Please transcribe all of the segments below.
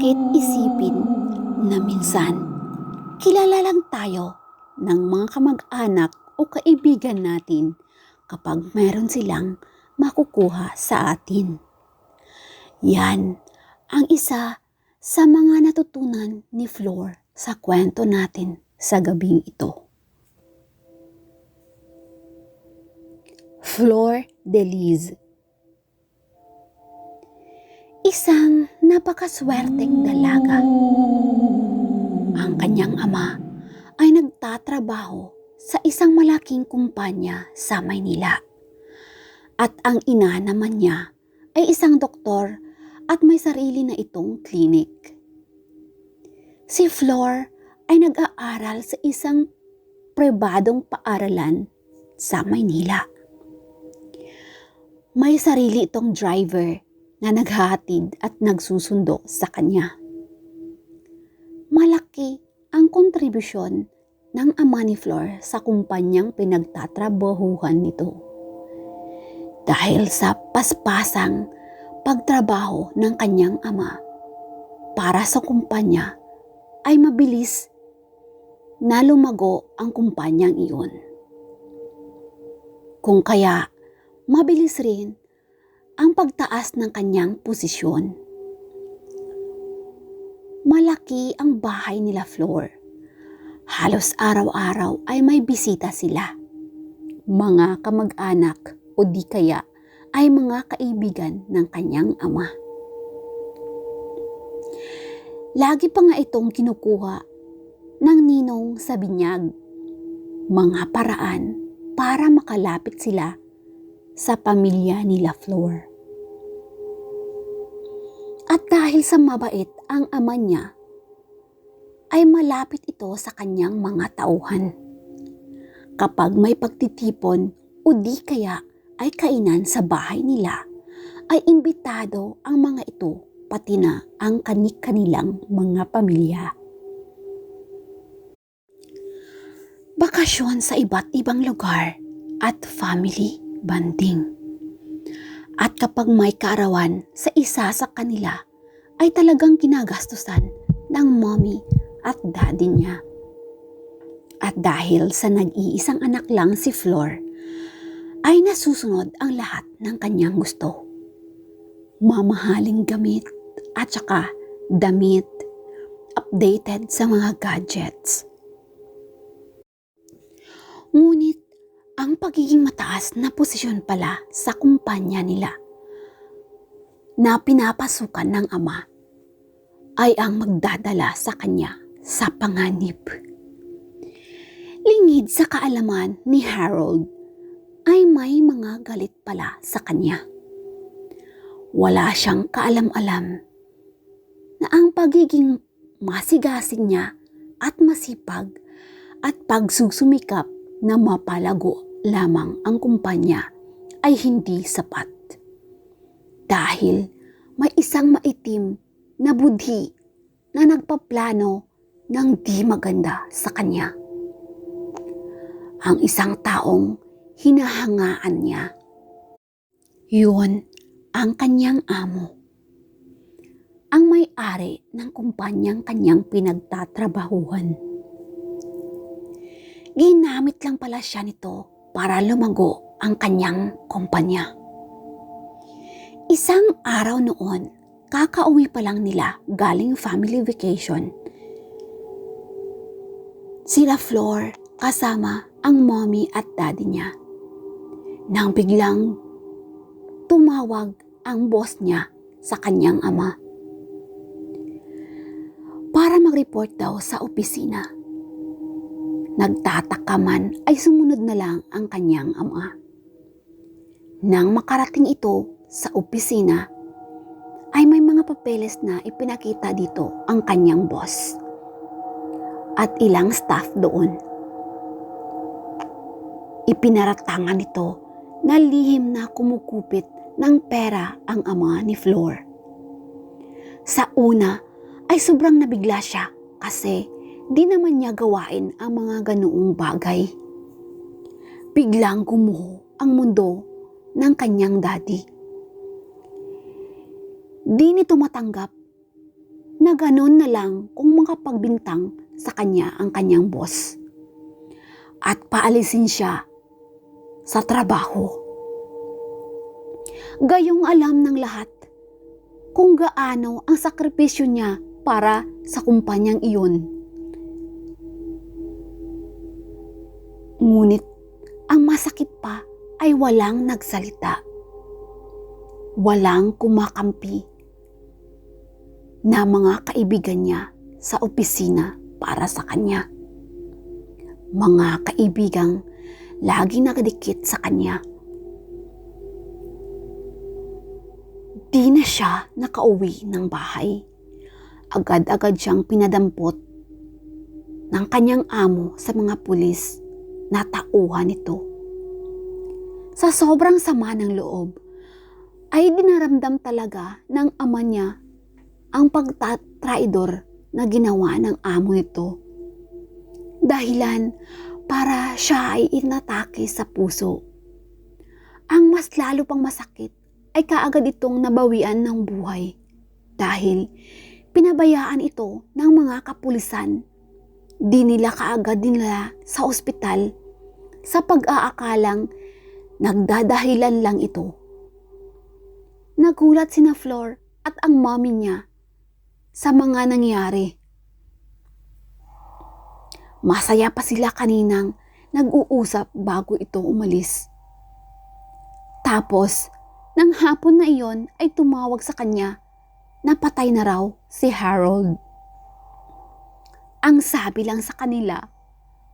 Masakit isipin na minsan kilala lang tayo ng mga kamag-anak o kaibigan natin kapag meron silang makukuha sa atin. Yan ang isa sa mga natutunan ni Flor sa kwento natin sa gabing ito. Flor de Lis. Isang napakaswerteng dalaga. Ang kanyang ama ay nagtatrabaho sa isang malaking kumpanya sa Maynila. At ang ina naman niya ay isang doktor at may sarili na itong klinik. Si Flor ay nag-aaral sa isang pribadong paaralan sa Maynila. May sarili itong driver na naghahatid at nagsusundo sa kanya. Malaki ang kontribusyon ng ama ni Flor sa kumpanyang pinagtatrabahuhan nito. Dahil sa paspasang pagtrabaho ng kanyang ama para sa kumpanya ay mabilis na lumago ang kumpanyang iyon. Kung kaya mabilis rin ang pagtaas ng kanyang posisyon. Malaki ang bahay nila Flor. Halos araw-araw ay may bisita sila. Mga kamag-anak o di kaya ay mga kaibigan ng kanyang ama. Lagi pa nga itong kinukuha ng ninong sa binyag. Mga paraan para makalapit sila sa pamilya nila Flor. At dahil sa mabait ang ama niya, ay malapit ito sa kanyang mga tauhan. Kapag may pagtitipon o di kaya ay kainan sa bahay nila, ay imbitado ang mga ito pati na ang kanilang mga pamilya. Bakasyon sa iba't ibang lugar at family bonding. At kapag may kaarawan sa isa sa kanila, ay talagang ginagastusan ng mommy at daddy niya. At dahil sa nag-iisang anak lang si Flor, ay nasusunod ang lahat ng kanyang gusto. Mamahaling gamit at saka damit, updated sa mga gadgets. Ngunit ang pagiging mataas na posisyon pala sa kumpanya nila na pinapasukan ng ama ay ang magdadala sa kanya sa panganib. Lingid sa kaalaman ni Harold ay may mga galit pala sa kanya. Wala siyang kaalam-alam na ang pagiging masigasig niya at masipag at pagsusumikap na mapalago lamang ang kumpanya ay hindi sapat. Dahil may isang maitim na budhi na nagpaplano ng di maganda sa kanya. Ang isang taong hinahangaan niya. Yun ang kanyang amo. Ang may-ari ng kumpanyang kanyang pinagtatrabahuhan. Ginamit lang pala siya nito para lumago ang kanyang kumpanya. Isang araw noon, kakauwi pa lang nila galing family vacation. Sila Flor kasama ang mommy at daddy niya. Nang biglang tumawag ang boss niya sa kanyang ama para mag-report daw sa opisina. Nagtataka man ay sumunod na lang ang kanyang ama. Nang makarating ito sa opisina, ay may mga papeles na ipinakita dito ang kanyang boss at ilang staff doon. Ipinaratangan nito na lihim na kumukupit ng pera ang ama ni Flor. Sa una ay sobrang nabigla siya kasi di naman niya gawain ang mga ganoong bagay. Biglang gumuho ang mundo ng kanyang daddy. Di nito matanggap na ganon na lang kung makapagbintang sa kanya ang kanyang boss at paalisin siya sa trabaho. Gayong alam ng lahat kung gaano ang sakripisyo niya para sa kumpanyang iyon. Ngunit ang masakit pa ay walang nagsalita. Walang kumakampi na mga kaibigan niya sa opisina para sa kanya. Mga kaibigang laging nakadikit sa kanya. Di na siya nakauwi ng bahay. Agad-agad siyang pinadampot ng kanyang amo sa mga pulis na tauhan nito. Sa sobrang sama ng loob, ay dinaramdam talaga ng ama niya ang pagtatraidor na ginawa ng amo nito. Dahilan para siya ay inatake sa puso. Ang mas lalo pang masakit ay kaagad itong nabawian ng buhay dahil pinabayaan ito ng mga kapulisan. Di nila kaagad dinala sa ospital sa pag-aakalang nagdadahilan lang ito. Nagulat sina Flor at ang mommy niya sa mga nangyari. Masaya pa sila kaninang nag-uusap bago ito umalis. Tapos, nang hapon na iyon ay tumawag sa kanya na patay na raw si Harold. Ang sabi lang sa kanila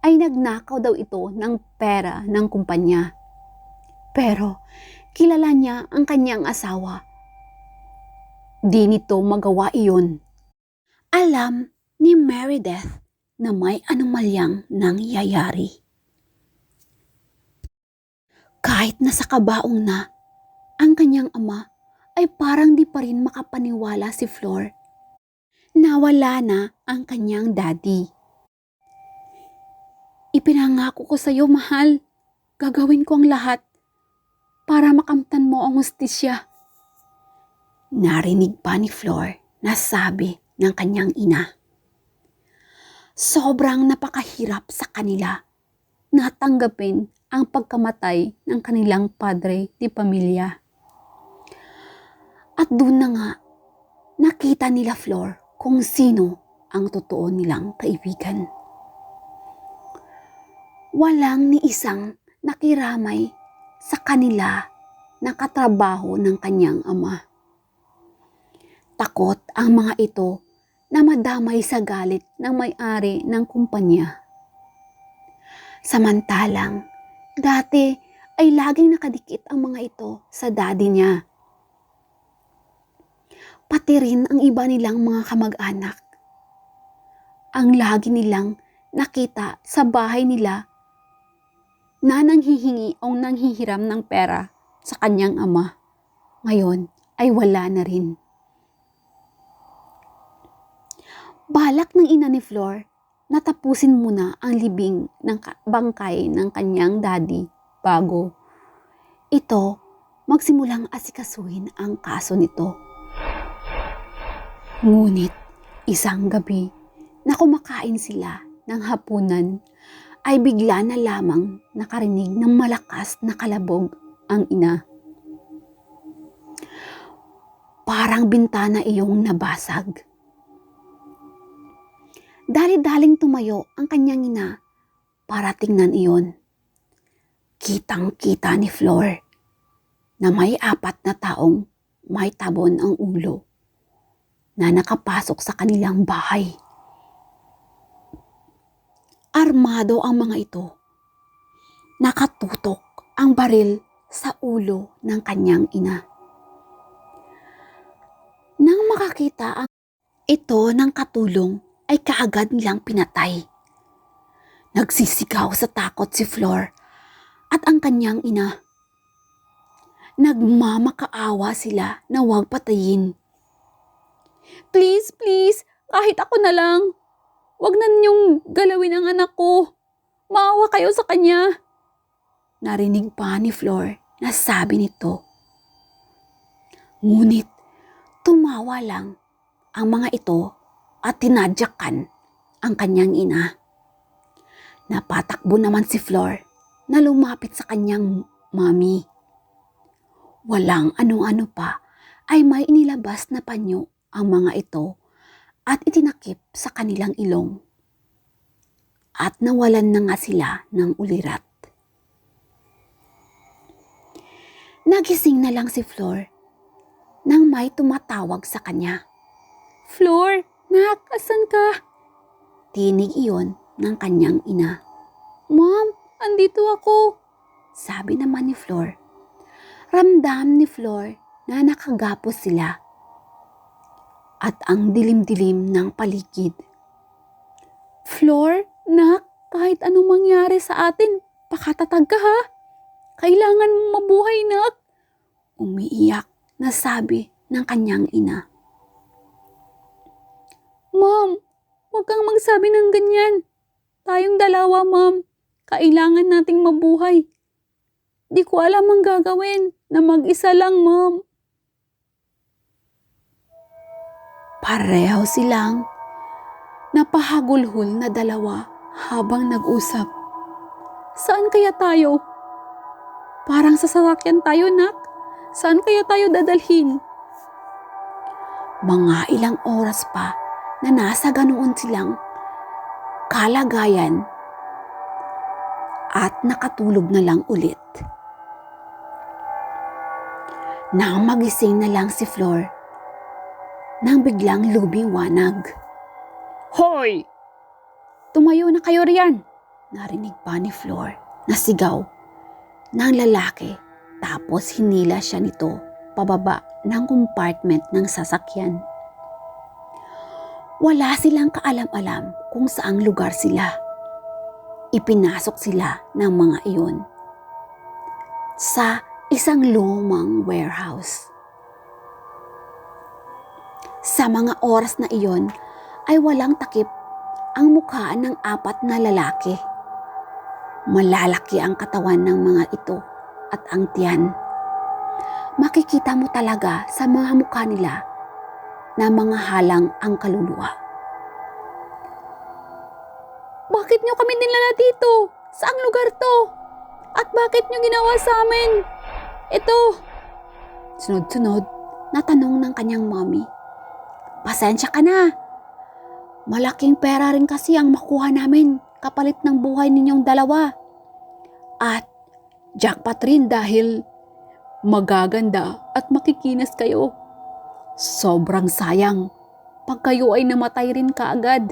ay nagnakaw daw ito ng pera ng kumpanya. Pero kilala niya ang kanyang asawa. Di nito magawa iyon. Alam ni Meredith na may anomalyang nangyayari. Kahit nasa kabaong na ang kanyang ama, ay parang di pa rin makapaniwala si Flor. Nawala na ang kanyang daddy. Ipinangako ko sa iyo, mahal. Gagawin ko ang lahat para makamtan mo ang hustisya. Narinig pa ni Flor na sabi ng kanyang ina. Sobrang napakahirap sa kanila na tanggapin ang pagkamatay ng kanilang padre di pamilya. At doon na nga, nakita nila Flor kung sino ang totoo nilang kaibigan. Walang ni isang nakiramay sa kanila na katrabaho ng kanyang ama. Takot ang mga ito na madamay sa galit ng may-ari ng kumpanya. Samantalang, dati ay laging nakadikit ang mga ito sa daddy niya. Pati rin ang iba nilang mga kamag-anak. Ang lagi nilang nakita sa bahay nila na nanghihingi o nanghihiram ng pera sa kanyang ama. Ngayon ay wala na rin. Balak ng ina ni Flor na tapusin muna ang libing ng bangkay ng kanyang daddy bago ito magsimulang asikasuhin ang kaso nito. Ngunit isang gabi na kumakain sila ng hapunan ay bigla na lamang nakarinig ng malakas na kalabog ang ina. Parang bintana iyong nabasag. Dali-daling tumayo ang kanyang ina para tingnan iyon. Kitang-kita ni Flor na may 4 na taong may tabon ang ulo na nakapasok sa kanilang bahay. Armado ang mga ito. Nakatutok ang baril sa ulo ng kanyang ina. Nang makakita ang ito ng katulong ay kaagad nilang pinatay. Nagsisigaw sa takot si Flor at ang kanyang ina. Nagmamakaawa sila na huwag patayin. Please, please, kahit ako na lang. Huwag na ninyong galawin ang anak ko. Maawa kayo sa kanya. Narinig pa ni Flor na sabi nito. Ngunit tumawa lang ang mga ito at tinadyakan ang kanyang ina. Napatakbo naman si Flor na lumapit sa kanyang mami. Walang ano-ano pa ay may inilabas na panyo ang mga ito at itinakip sa kanilang ilong. At nawalan na nga sila ng ulirat. Nagising na lang si Flor nang may tumatawag sa kanya. "Flor, nak, asan ka?" Tinig iyon ng kanyang ina. "Mom, andito ako," sabi naman ni Flor. Ramdam ni Flor na nakagapos sila at ang dilim-dilim ng paligid. "Flor, nak, kahit anong mangyari sa atin, pakatatag ka ha. Kailangan mong mabuhay, nak," umiiyak na sabi ng kanyang ina. "Mom, huwag kang magsabi ng ganyan. Tayong dalawa, Mom. Kailangan nating mabuhay. Di ko alam ang gagawin na mag-isa lang, Mom." Pareho silang napahagulhol na dalawa habang nag-usap. "Saan kaya tayo? Parang sa sasakyan tayo, nak. Saan kaya tayo dadalhin?" Mga ilang oras pa na nasa ganoon silang kalagayan at nakatulog na lang ulit. Nang magising na lang si Flor, nang biglang lumiwanag. "Hoy! Tumayo na kayo riyan!" Narinig pa ni Flor na sigaw ng lalaki, tapos hinila siya nito pababa ng compartment ng sasakyan. Wala silang kaalam-alam kung saang lugar sila. Ipinasok sila ng mga iyon sa isang lumang warehouse. Sa mga oras na iyon ay walang takip ang mukha ng 4 na lalaki. Malalaki ang katawan ng mga ito at ang tiyan. Makikita mo talaga sa mga mukha nila na mga halang ang kaluluwa. "Bakit nyo kami nilala dito? Saang lugar to? At bakit nyo ginawa sa amin ito?" Sunod-sunod na tanong ng kanyang mommy. "Pasensya ka na. Malaking pera rin kasi ang makuha namin kapalit ng buhay ninyong dalawa. At jackpot rin dahil magaganda at makikinis kayo. Sobrang sayang pag kayo ay namatay rin kaagad."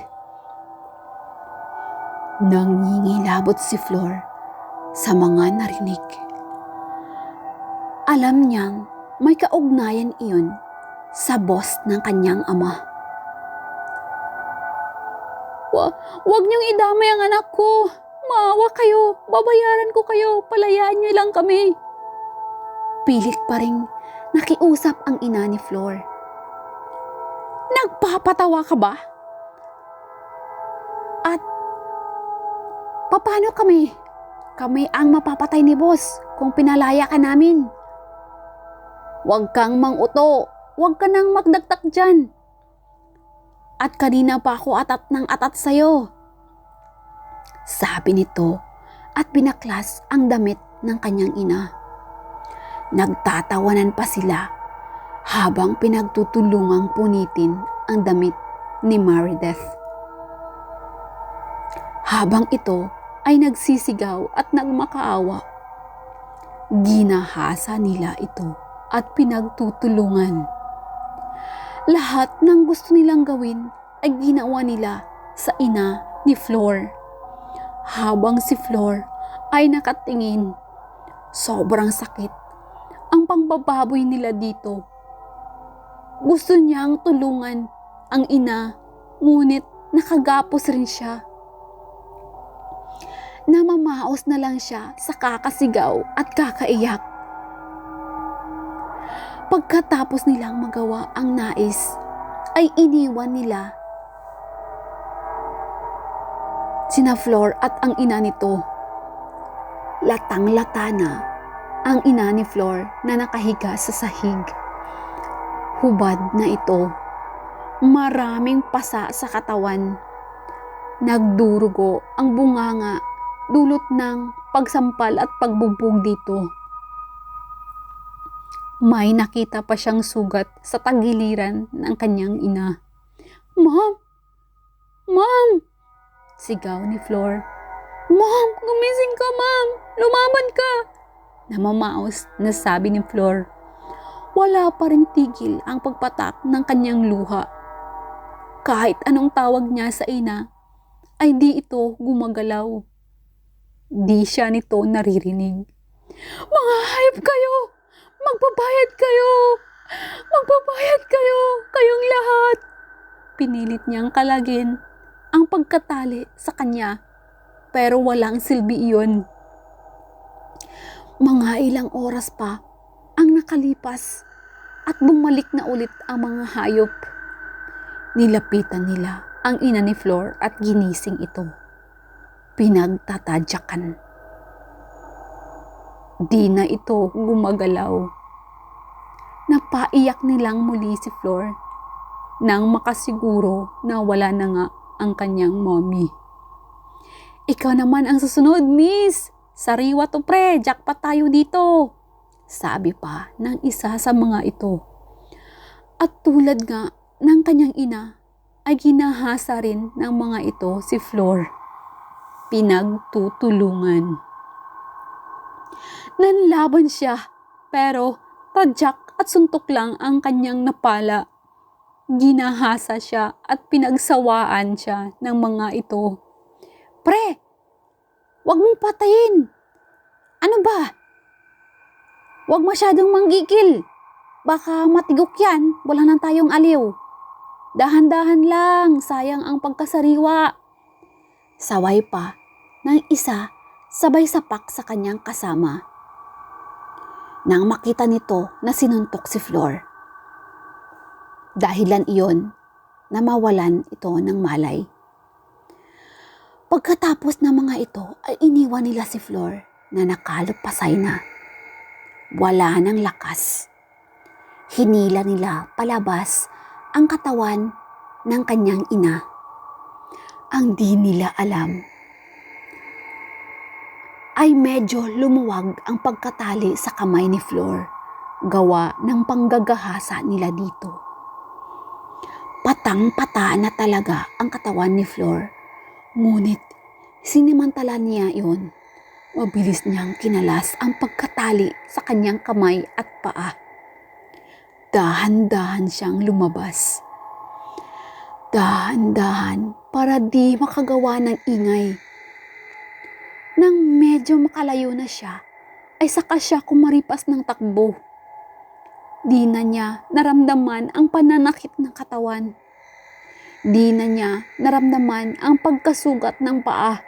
Nangingilabot si Flor sa mga narinig. Alam niyang may kaugnayan iyon sa boss ng kanyang ama. Wag niyong idamay ang anak ko. Maawa kayo. Babayaran ko kayo. Palayaan niyo lang kami." Pilit pa rin nakiusap ang ina ni Flor. "Nagpapatawa ka ba? At paano kami? Kami ang mapapatay ni boss kung pinalaya ka namin. Huwag kang mang-uto. Huwag ka nang magdagtak dyan. At kanina pa ako atat ng atat sa'yo," sabi nito at binaklas ang damit ng kanyang ina. Nagtatawanan pa sila habang pinagtutulungang punitin ang damit ni Meredith. Habang ito ay nagsisigaw at nagmakaawa, ginahasa nila ito at pinagtutulungan. Lahat ng gusto nilang gawin ay ginawa nila sa ina ni Flor. Habang si Flor ay nakatingin, sobrang sakit ang pangbababoy nila dito. Gusto niyang tulungan ang ina, ngunit nakagapos rin siya. Namamaos na lang siya sa kakasigaw at kakaiyak. Pagkatapos nilang magawa ang nais, ay iniwan nila sina Flor at ang ina nito. Latang-lata na ang ina ni Flor na nakahiga sa sahig. Hubad na ito. Maraming pasa sa katawan. Nagdurugo ang bunganga dulot ng pagsampal at pagbubog dito. May nakita pa siyang sugat sa tagiliran ng kanyang ina. "Ma'am! Ma'am!" sigaw ni Flor. "Ma'am! Gumising ka, ma'am! Lumaban ka!" Namamaos na sabi ni Flor. Wala pa ring tigil ang pagpatak ng kanyang luha. Kahit anong tawag niya sa ina, ay di ito gumagalaw. Di siya nito naririnig. "Mga hayop kayo! Magbabayad kayo! Magbabayad kayo! Kayong lahat!" Pinilit niyang kalagin ang pagkatali sa kanya, pero walang silbi iyon. Mga ilang oras pa ang nakalipas at bumalik na ulit ang mga hayop. Nilapitan nila ang ina ni Flor at ginising ito. Pinagtatadyakan. Di na ito gumagalaw. Napaiyak nilang muli si Flor nang makasiguro na wala na nga ang kanyang mommy. "Ikaw naman ang susunod, miss! Sariwa to pre, jackpot tayo dito!" sabi pa ng isa sa mga ito. At tulad nga ng kanyang ina, ay ginahasa rin ng mga ito si Flor. Pinagtutulungan. Nanlaban siya, pero tadyak at suntok lang ang kanyang napala. Ginahasa siya at pinagsawaan siya ng mga ito. "Pre, wag mong patayin! Ano ba? Wag masyadong manggigil. Baka matigok yan, wala na tayong aliw. Dahan-dahan lang, sayang ang pagkasariwa." Saway pa ng isa sabay sapak sa kanyang kasama. Nang makita nito na sinuntok si Flor, dahilan iyon na mawalan ito ng malay. Pagkatapos ng mga ito ay iniwan nila si Flor na nakalupasay na. Wala ng lakas. Hinila nila palabas ang katawan ng kanyang ina. Ang di nila alam ay medyo lumuwag ang pagkatali sa kamay ni Flor, gawa ng panggagahasa nila dito. Patang-pata na talaga ang katawan ni Flor, ngunit sinimantala niya iyon. Mabilis niyang kinalas ang pagkatali sa kanyang kamay at paa. Dahan-dahan siyang lumabas. Dahan-dahan para di makagawa ng ingay. Nang medyo makalayo na siya, ay saka siya kumaripas ng takbo. Di na niya naramdaman ang pananakit ng katawan. Di na niya naramdaman ang pagkasugat ng paa.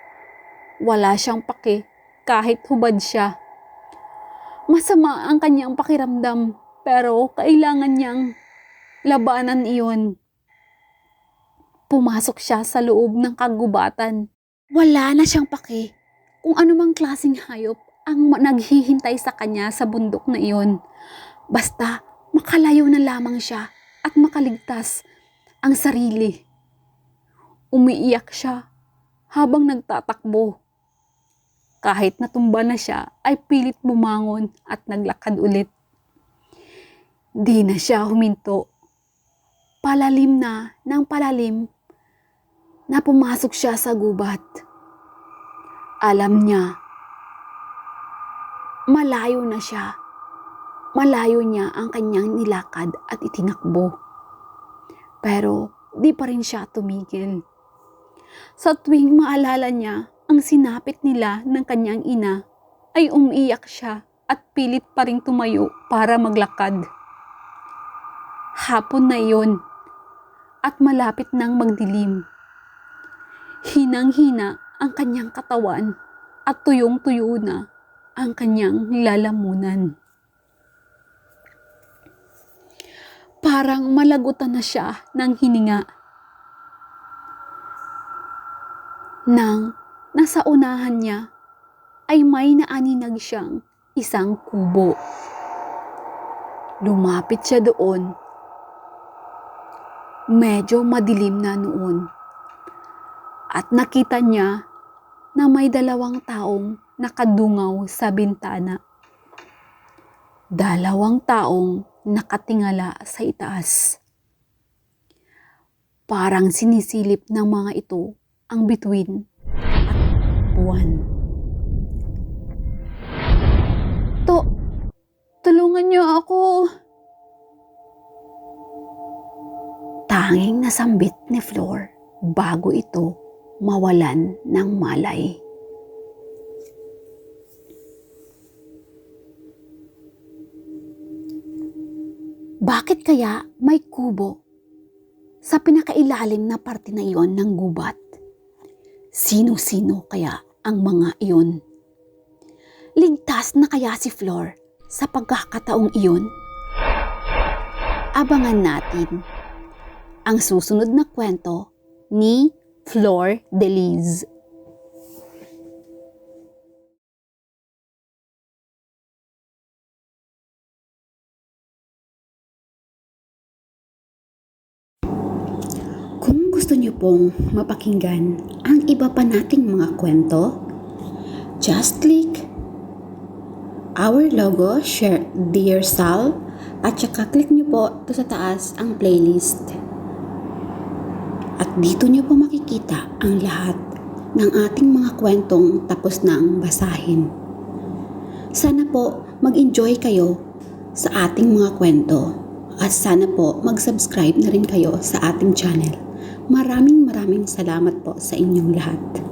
Wala siyang pake kahit hubad siya. Masama ang kanyang pakiramdam, pero kailangan niyang labanan iyon. Pumasok siya sa loob ng kagubatan. Wala na siyang pake kung anumang klaseng hayop ang naghihintay sa kanya sa bundok na iyon. Basta makalayo na lamang siya at makaligtas ang sarili. Umiiyak siya habang nagtatakbo. Kahit natumba na siya, ay pilit bumangon at naglakad ulit. Di na siya huminto. Palalim na ng palalim na pumasok siya sa gubat. Alam niya, malayo na siya. Malayo niya ang kanyang nilakad at itinakbo. Pero di pa rin siya tumigil. Sa tuwing maalala niya ang sinapit nila ng kanyang ina, ay umiiyak siya at pilit pa ring tumayo para maglakad. Hapon na iyon at malapit nang magdilim. Hinang-hina ang kanyang katawan at tuyong-tuyo na ang kanyang lalamunan. Parang malagutan na siya ng hininga. Nang nasa unahan niya ay may naaninag siyang isang kubo. Lumapit siya doon. Medyo madilim na noon. At nakita niya na may 2 taong nakadungaw sa bintana. 2 taong nakatingala sa itaas. Parang sinisilip ng mga ito ang bituin at buwan. Tulungan niyo ako. Tanging nasambit ni Flor bago ito mawalan ng malay. Bakit kaya may kubo sa pinakailalim na parte na iyon ng gubat? Sino-sino kaya ang mga iyon? Ligtas na kaya si Flor sa pagkakataong iyon? Abangan natin ang susunod na kwento ni Flor de Lis. Kung gusto niyo pong mapakinggan ang iba pa nating mga kwento, just click our logo, share Dear Sal, at saka click nyo po ito sa taas ang playlist. At dito nyo po makikita ang lahat ng ating mga kwentong tapos na ang basahin. Sana po mag-enjoy kayo sa ating mga kwento at sana po mag-subscribe na rin kayo sa ating channel. Maraming salamat po sa inyong lahat.